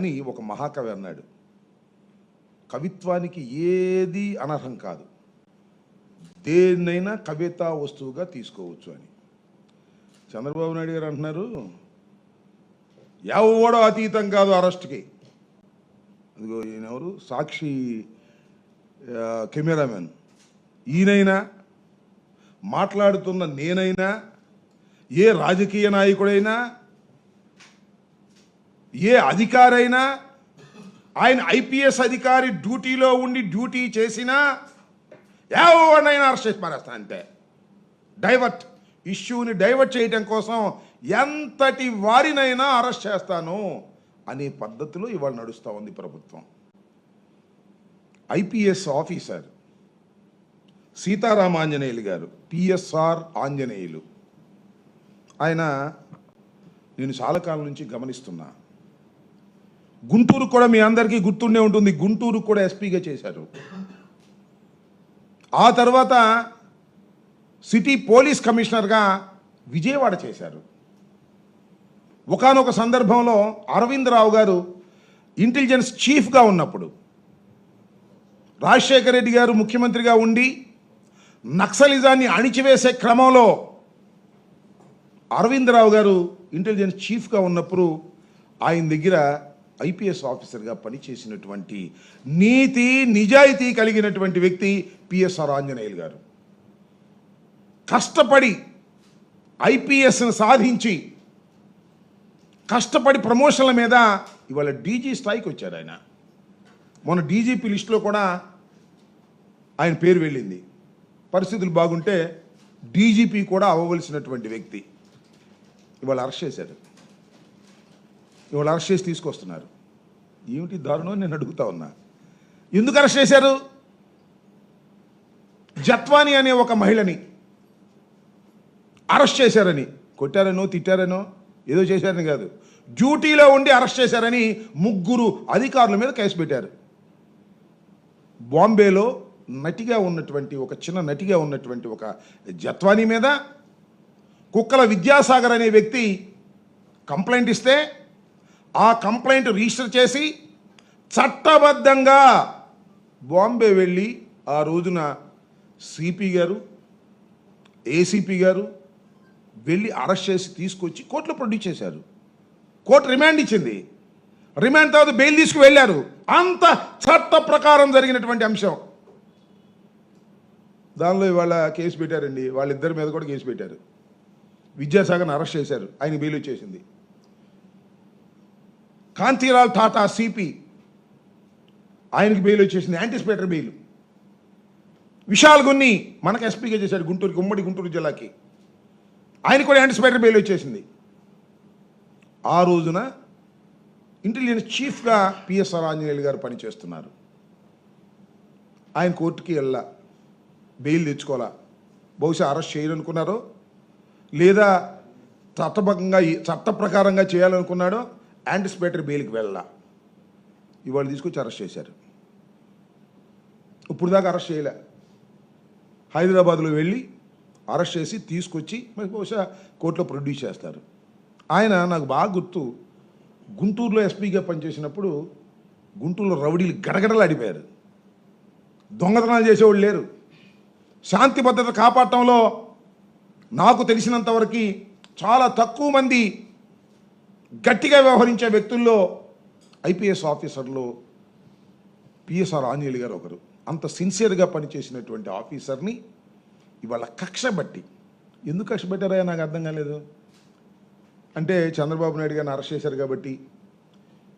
అని ఒక మహాకవి అన్నాడు, కవిత్వానికి ఏది అనర్హం కాదు, దేన్నైనా కవితా వస్తువుగా తీసుకోవచ్చు అని. చంద్రబాబు నాయుడు గారు అంటున్నారు, ఎవడో అతీతం కాదు అరెస్ట్కి. అదిగో ఈయనెవరు, సాక్షి కెమెరామెన్, ఈయనైనా మాట్లాడుతున్న నేనైనా, ఏ రాజకీయ నాయకుడైనా, ఏ అధికారైనా, ఆయన ఐపీఎస్ అధికారి డ్యూటీలో ఉండి డ్యూటీ చేసినా ఎవరినైనా అరెస్ట్ చేసి మారేస్తాను అంతే. డైవర్ట్ ఇష్యూని డైవర్ట్ చేయడం కోసం ఎంతటి వారినైనా అరెస్ట్ చేస్తాను అనే పద్ధతిలో ఇవాళ నడుస్తూ ఉంది ప్రభుత్వం. ఐపీఎస్ ఆఫీసర్ సీతారామాంజనేయులు గారు, పిఎస్ఆర్ ఆంజనేయులు, ఆయన నేను చాలా కాలం నుంచి గమనిస్తున్నా. గుంటూరు కూడా మీ అందరికీ గుర్తుండే ఉంటుంది, గుంటూరు కూడా ఎస్పీగా చేశారు. ఆ తర్వాత సిటీ పోలీస్ కమిషనర్గా విజయవాడ చేశారు. ఒకానొక సందర్భంలో అరవింద్ రావు గారు ఇంటెలిజెన్స్ చీఫ్గా ఉన్నప్పుడు, రాజశేఖర రెడ్డి గారు ముఖ్యమంత్రిగా ఉండి నక్సలిజాన్ని అణిచివేసే క్రమంలో అరవింద్ రావు గారు ఇంటెలిజెన్స్ చీఫ్గా ఉన్నప్పుడు ఆయన దగ్గర ఐపీఎస్ ఆఫీసర్గా పనిచేసినటువంటి నీతి నిజాయితీ కలిగినటువంటి వ్యక్తి పిఎస్ఆర్ ఆంజనేయులు గారు. కష్టపడి ఐపీఎస్ను సాధించి కష్టపడి ప్రమోషన్ల మీద ఇవాళ డీజీ స్థాయికి వచ్చారు ఆయన. మొన్న డీజీపీ లిస్టులో కూడా ఆయన పేరు వెళ్ళింది. పరిస్థితులు బాగుంటే డీజీపీ కూడా అవ్వవలసినటువంటి వ్యక్తి ఇవాళ అరెస్ట్ చేశారు. ఇవాళ అరెస్ట్ చేసి తీసుకొస్తున్నారు. ఏమిటి దారుణం నేను అడుగుతా ఉన్నా. ఎందుకు అరెస్ట్ చేశారు? జత్వాని అనే ఒక మహిళని అరెస్ట్ చేశారని, కొట్టారనో తిట్టారనో ఏదో చేశారని కాదు, డ్యూటీలో ఉండి అరెస్ట్ చేశారని ముగ్గురు అధికారుల మీద కేసు పెట్టారు. బాంబేలో నటిగా ఉన్నటువంటి ఒక చిన్న నటిగా ఉన్నటువంటి ఒక జత్వాని మీద కుక్కల విద్యాసాగర్ అనే వ్యక్తి కంప్లైంట్ ఇస్తే ఆ కంప్లైంట్ రిజిస్టర్ చేసి చట్టబద్ధంగా బాంబే వెళ్ళి ఆ రోజున సిపి గారు, ఏసీపీ గారు వెళ్ళి అరెస్ట్ చేసి తీసుకొచ్చి కోర్టులో ప్రొడ్యూస్ చేశారు. కోర్టు రిమాండ్ ఇచ్చింది. రిమాండ్ తర్వాత బెయిల్ తీసుకు వెళ్ళారు. అంత చట్ట ప్రకారం జరిగినటువంటి అంశం. దానిలో ఇవాళ కేసు పెట్టారండి. వాళ్ళిద్దరి మీద కూడా కేసు పెట్టారు. విద్యాసాగర్ని అరెస్ట్ చేశారు, ఆయన బెయిల్ వచ్చేసింది. కాంతిలాల్ టాటా సిపి, ఆయనకి బెయిల్ వచ్చేసింది, యాంటిసిపేటరీ బెయిల్. విశాల్ గున్ని మనకు ఎస్పీగా చేశాడు గుంటూరుకి, ఉమ్మడి గుంటూరు జిల్లాకి, ఆయన కూడా యాంటిసిపేటరీ బెయిల్ వచ్చేసింది. ఆ రోజున ఇంటెలిజెన్స్ చీఫ్గా పిఎస్ఆర్ ఆంజనేయులు గారు పనిచేస్తున్నారు. ఆయన కోర్టుకి వెళ్ళా, బెయిల్ తెచ్చుకోవాలా. బహుశా అరెస్ట్ చేయాలనుకున్నారో లేదా చట్టబద్ధంగా చట్ట ప్రకారంగా చేయాలనుకున్నాడో యాంటిసిపేటరీ బెయిల్కి వెళ్ళా. ఇవాళ తీసుకొచ్చి అరెస్ట్ చేశారు. ఇప్పుడు దాకా అరెస్ట్ చేయలే. హైదరాబాద్లో వెళ్ళి అరెస్ట్ చేసి తీసుకొచ్చి మరి బహుశా కోర్టులో ప్రొడ్యూస్ చేస్తారు. ఆయన నాకు బాగా గుర్తు, గుంటూరులో ఎస్పీగా పనిచేసినప్పుడు గుంటూరులో రౌడీలు గడగడలు అడిపారు. దొంగతనాలు చేసేవాళ్ళు లేరు. శాంతి భద్రత కాపాడటంలో నాకు తెలిసినంతవరకు చాలా తక్కువ మంది గట్టిగా వ్యవహరించే వ్యక్తుల్లో ఐపీఎస్ ఆఫీసర్లో పిఎస్ఆర్ ఆంజనేయులు గారు ఒకరు. అంత సిన్సియర్గా పనిచేసినటువంటి ఆఫీసర్ని ఇవాళ కక్ష బట్టి, ఎందుకు కక్ష పెట్టారా నాకు అర్థం కాలేదు. అంటే చంద్రబాబు నాయుడు గారిని అరెస్ట్ చేశారు కాబట్టి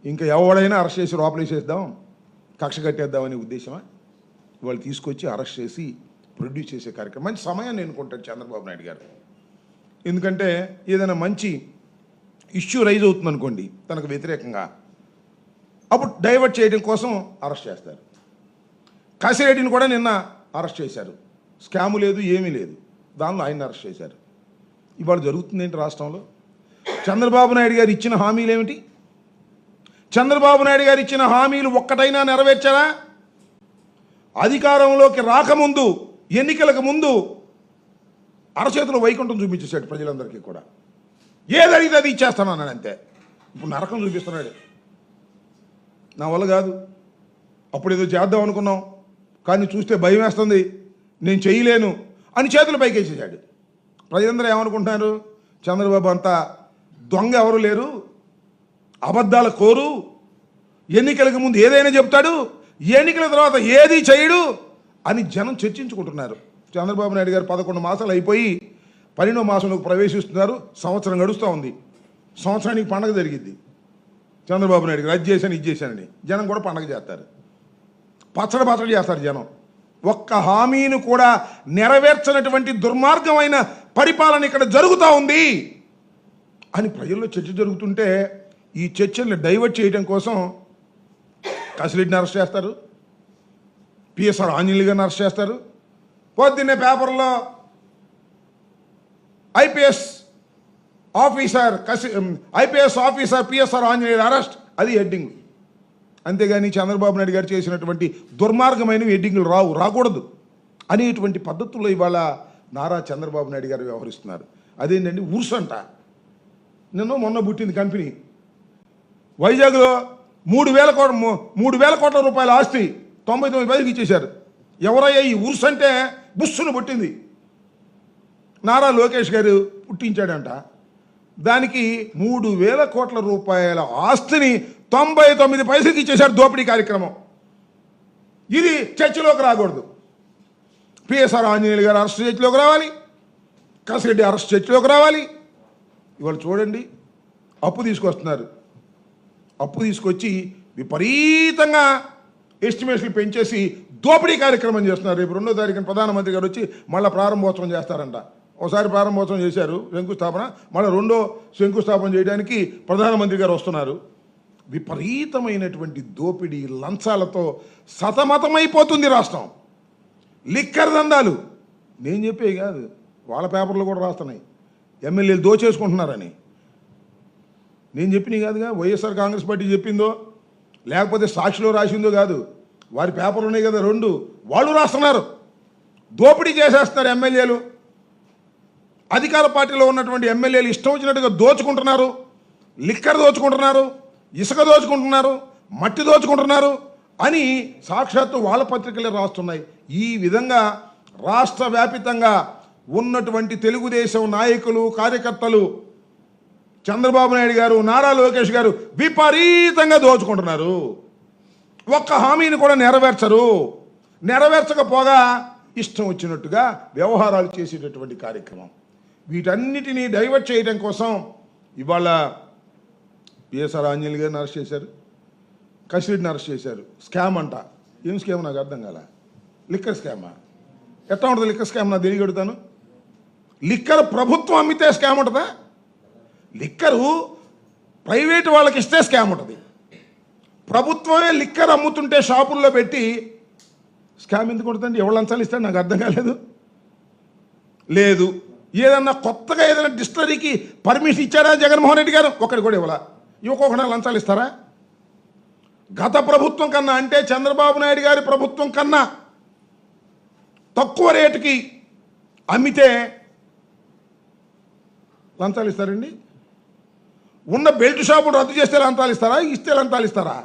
ఇంకా ఎవడైనా అరెస్ట్ చేసి లోపలేసేద్దాం, కక్ష కట్టేద్దామనే ఉద్దేశమా? ఇవాళ తీసుకొచ్చి అరెస్ట్ చేసి ప్రొడ్యూస్ చేసే కార్యక్రమం మంచి సమయాన్ని ఎన్నుకుంటాడు చంద్రబాబు నాయుడు గారు. ఎందుకంటే ఏదైనా మంచి ఇష్యూ రైజ్ అవుతుంది అనుకోండి తనకు వ్యతిరేకంగా, అప్పుడు డైవర్ట్ చేయడం కోసం అరెస్ట్ చేస్తారు. కాశీరెడ్డిని కూడా నిన్న అరెస్ట్ చేశారు. స్కాము లేదు, ఏమీ లేదు, దానిలో ఆయన అరెస్ట్ చేశారు. ఇవాళ జరుగుతుంది ఏంటి రాష్ట్రంలో? చంద్రబాబు నాయుడు గారు ఇచ్చిన హామీలు ఏమిటి? చంద్రబాబు నాయుడు గారు ఇచ్చిన హామీలు ఒక్కటైనా నెరవేర్చారా? అధికారంలోకి రాకముందు, ఎన్నికలకు ముందు అరచేతిలో వైకుంఠం చూపించేశాడు ప్రజలందరికీ కూడా. ఏదడిగితే అది ఇచ్చేస్తాను అన్నాడు అంతే. ఇప్పుడు నరకం చూపిస్తున్నాడు. నా వల్ల కాదు, అప్పుడు ఏదో చేద్దాం అనుకున్నాం కానీ చూస్తే భయం వేస్తుంది, నేను చేయలేను అని చేతులు పైకేసేసాడు. ప్రజలందరూ ఏమనుకుంటున్నారు, చంద్రబాబు అంతా దొంగ, ఎవరు లేరు, అబద్ధాల కోరు, ఎన్నికలకు ముందు ఏదైనా చెప్తాడు, ఎన్నికల తర్వాత ఏది చేయడు అని జనం చర్చించుకుంటున్నారు. చంద్రబాబు నాయుడు గారు 11 మాసాలు అయిపోయి 12వ మాసంలోకి ప్రవేశిస్తున్నారు. సంవత్సరం గడుస్తూ ఉంది. సంవత్సరానికి పండగ జరిగిద్ది. చంద్రబాబు నాయుడు గారు అది చేశాను ఇది చేశానని జనం కూడా పండగ చేస్తారు, పచ్చడి చేస్తారు జనం. ఒక్క హామీని కూడా నెరవేర్చనటువంటి దుర్మార్గమైన పరిపాలన ఇక్కడ జరుగుతూ ఉంది అని ప్రజల్లో చర్చ జరుగుతుంటే, ఈ చర్చల్ని డైవర్ట్ చేయడం కోసం కసిరెడ్డిని అరెస్ట్ చేస్తారు, పిఎస్ఆర్ ఆంజనేయులు గారిని అరెస్ట్ చేస్తారు. పొద్దున్నే పేపర్లో IPS officer PSR Anjaneyulu arrest, అది హెడ్డింగ్. అంతేగాని చంద్రబాబు నాయుడు గారు చేసినటువంటి దుర్మార్గమైన హెడ్డింగ్లు రాకూడదు అనేటువంటి పద్ధతుల్లో ఇవాళ నారా చంద్రబాబు నాయుడు గారు వ్యవహరిస్తున్నారు. అదేంటండి, ఉర్స్ అంట. మొన్న పుట్టింది కంపెనీ వైజాగ్లో 3,000 కోట్ల రూపాయల ఆస్తి 99 పైసలకి ఇచ్చేశారు. ఎవరయ్యా ఈ ఉర్స్ అంటే బుస్సును పుట్టింది. నారా లోకేష్ గారు పుట్టించాడంట. దానికి 3,000 కోట్ల రూపాయల ఆస్తిని 99 పైసలకి ఇచ్చేశారు. దోపిడీ కార్యక్రమం. ఇది చర్చలోకి రాకూడదు. పిఎస్ఆర్ ఆంజనేయులు గారు అరెస్ట్ చర్చలోకి రావాలి, కసిరెడ్డి అరెస్ట్ చర్చలోకి రావాలి. ఇవాళ చూడండి, అప్పు తీసుకొస్తున్నారు. అప్పు తీసుకొచ్చి విపరీతంగా ఎస్టిమేషన్లు పెంచేసి దోపిడీ కార్యక్రమం చేస్తున్నారు. రేపు 2వ తారీఖున ప్రధానమంత్రి గారు వచ్చి మళ్ళీ ప్రారంభోత్సవం చేస్తారంట. ఒకసారి ప్రారంభోత్సవం చేశారు, శంకుస్థాపన, మళ్ళీ 2వ శంకుస్థాపన చేయడానికి ప్రధానమంత్రి గారు వస్తున్నారు. విపరీతమైనటువంటి దోపిడీ లంచాలతో సతమతమైపోతుంది రాష్ట్రం. లిక్కర్ దందాలు నేను చెప్పే కాదు, వాళ్ళ పేపర్లు కూడా రాస్తున్నాయి, ఎమ్మెల్యేలు దోచేసుకుంటున్నారని. నేను చెప్పినవి కాదుగా, వైఎస్ఆర్ కాంగ్రెస్ పార్టీ చెప్పిందో లేకపోతే సాక్షిలో రాసిందో కాదు, వారి పేపర్లు ఉన్నాయి కదా 2, వాళ్ళు రాస్తున్నారు. దోపిడీ చేసేస్తున్నారు ఎమ్మెల్యేలు. అధికార పార్టీలో ఉన్నటువంటి ఎమ్మెల్యేలు ఇష్టం వచ్చినట్టుగా దోచుకుంటున్నారు. లిక్కర్ దోచుకుంటున్నారు, ఇసుక దోచుకుంటున్నారు, మట్టి దోచుకుంటున్నారు అని సాక్షాత్తు వాళ్ళ పత్రికలే రాస్తున్నాయి. ఈ విధంగా రాష్ట్ర వ్యాపితంగా ఉన్నటువంటి తెలుగుదేశం నాయకులు, కార్యకర్తలు, చంద్రబాబు నాయుడు గారు, నారా లోకేష్ గారు విపరీతంగా దోచుకుంటున్నారు. ఒక్క హామీని కూడా నెరవేర్చరు. నెరవేర్చకపోగా ఇష్టం వచ్చినట్టుగా వ్యవహారాలు చేసేటటువంటి కార్యక్రమం. వీటన్నిటినీ డైవర్ట్ చేయడం కోసం ఇవాళ పిఎస్ఆర్ ఆంజనేయులు గారిని అరెస్ట్ చేశారు, కసిరెడ్డిని అరెస్ట్ చేశారు. స్కామ్ అంట. ఏం స్కామ్ నాకు అర్థం కాల. లిక్కర్ స్కామా? ఎట్లా ఉంటుంది లిక్కర్ స్కామ్? నాకు తెలియగడుగుతాను. లిక్కర్ ప్రభుత్వం అమ్మితే స్కామ్ ఉంటుందా? లిక్కరు ప్రైవేటు వాళ్ళకి ఇస్తే స్కామ్ ఉంటుంది. ప్రభుత్వమే లిక్కర్ అమ్ముతుంటే షాపుల్లో పెట్టి స్కామ్ ఎందుకు ఉంటుందండి? ఎవరు లంచాలు ఇస్తాడు? నాకు అర్థం కాలేదు. లేదు, ఏదన్నా కొత్తగా ఏదైనా డిస్టిలరీకి పర్మిషన్ ఇచ్చారా జగన్మోహన్ రెడ్డి గారు? ఒక్కడి కూడా ఇవ్వకుండా లంచాలు ఇస్తారా? గత ప్రభుత్వం కన్నా, అంటే చంద్రబాబు నాయుడు గారి ప్రభుత్వం కన్నా తక్కువ రేటుకి అమ్మితే లంచాలు ఇస్తారండి? ఉన్న బెల్ట్ షాపును రద్దు చేస్తే లంచాలు ఇస్తారా? ఇస్తే లంచాలు ఇస్తారా?